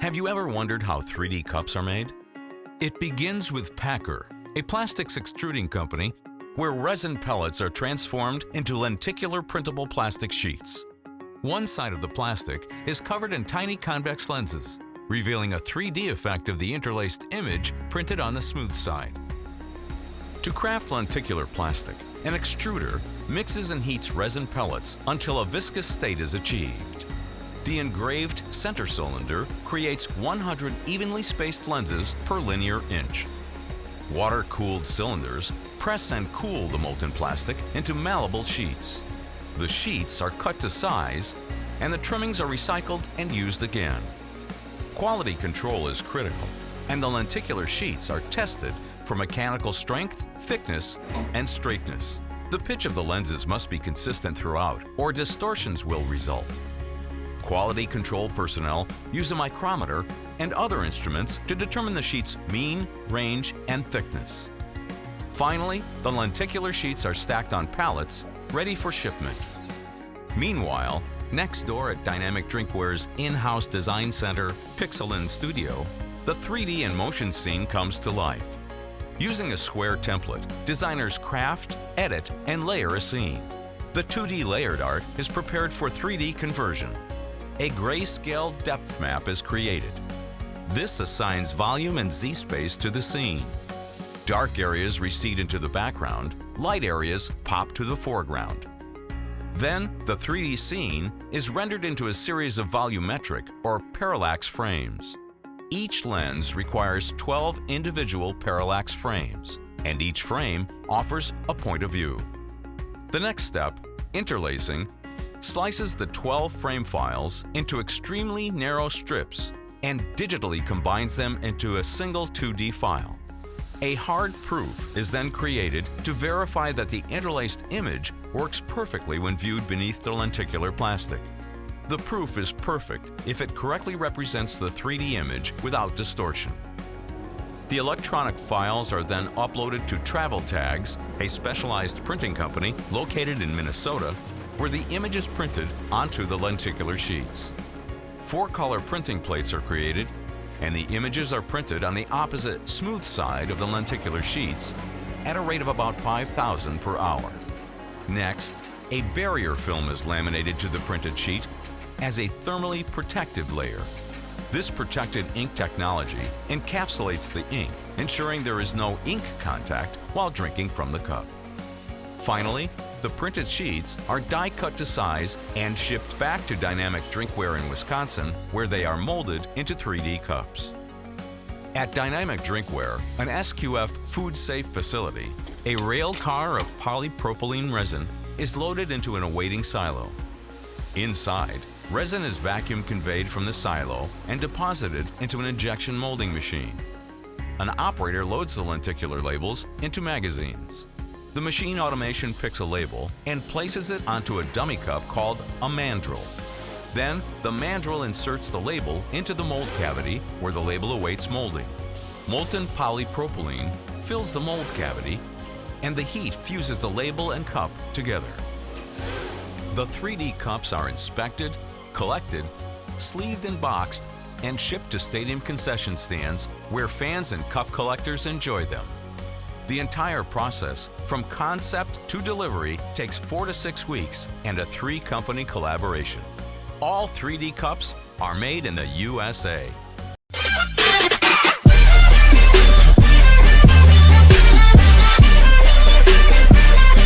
Have you ever wondered how 3D cups are made? It begins with Packer, a plastics extruding company where resin pellets are transformed into lenticular printable plastic sheets. One side of the plastic is covered in tiny convex lenses, revealing a 3D effect of the interlaced image printed on the smooth side. To craft lenticular plastic, an extruder mixes and heats resin pellets until a viscous state is achieved. The engraved center cylinder creates 100 evenly spaced lenses per linear inch. Water-cooled cylinders press and cool the molten plastic into malleable sheets. The sheets are cut to size, and the trimmings are recycled and used again. Quality control is critical, and the lenticular sheets are tested for mechanical strength, thickness, and straightness. The pitch of the lenses must be consistent throughout, or distortions will result. Quality control personnel use a micrometer and other instruments to determine the sheet's mean, range, and thickness. Finally, the lenticular sheets are stacked on pallets, ready for shipment. Meanwhile, next door at Dynamic Drinkware's in-house design center, Pixelin Studio, the 3D in motion scene comes to life. Using a square template, designers craft, edit, and layer a scene. The 2D layered art is prepared for 3D conversion. A grayscale depth map is created. This assigns volume and Z-space to the scene. Dark areas recede into the background, light areas pop to the foreground. Then, the 3D scene is rendered into a series of volumetric or parallax frames. Each lens requires 12 individual parallax frames, and each frame offers a point of view. The next step, interlacing, slices the 12 frame files into extremely narrow strips and digitally combines them into a single 2D file. A hard proof is then created to verify that the interlaced image works perfectly when viewed beneath the lenticular plastic. The proof is perfect if it correctly represents the 3D image without distortion. The electronic files are then uploaded to Travel Tags, a specialized printing company located in Minnesota, where the image is printed onto the lenticular sheets. 4-color printing plates are created, and the images are printed on the opposite smooth side of the lenticular sheets at a rate of about 5,000 per hour. Next, a barrier film is laminated to the printed sheet as a thermally protective layer. This protected ink technology encapsulates the ink, ensuring there is no ink contact while drinking from the cup. Finally, the printed sheets are die-cut to size and shipped back to Dynamic Drinkware in Wisconsin, where they are molded into 3D cups. At Dynamic Drinkware, an SQF food-safe facility, a rail car of polypropylene resin is loaded into an awaiting silo. Inside, resin is vacuum conveyed from the silo and deposited into an injection molding machine. An operator loads the lenticular labels into magazines. The machine automation picks a label and places it onto a dummy cup called a mandrel. Then, the mandrel inserts the label into the mold cavity where the label awaits molding. Molten polypropylene fills the mold cavity, and the heat fuses the label and cup together. The 3D cups are inspected, collected, sleeved and boxed, and shipped to stadium concession stands where fans and cup collectors enjoy them. The entire process, from concept to delivery, takes 4 to 6 weeks and a 3-company collaboration. All 3D cups are made in the USA.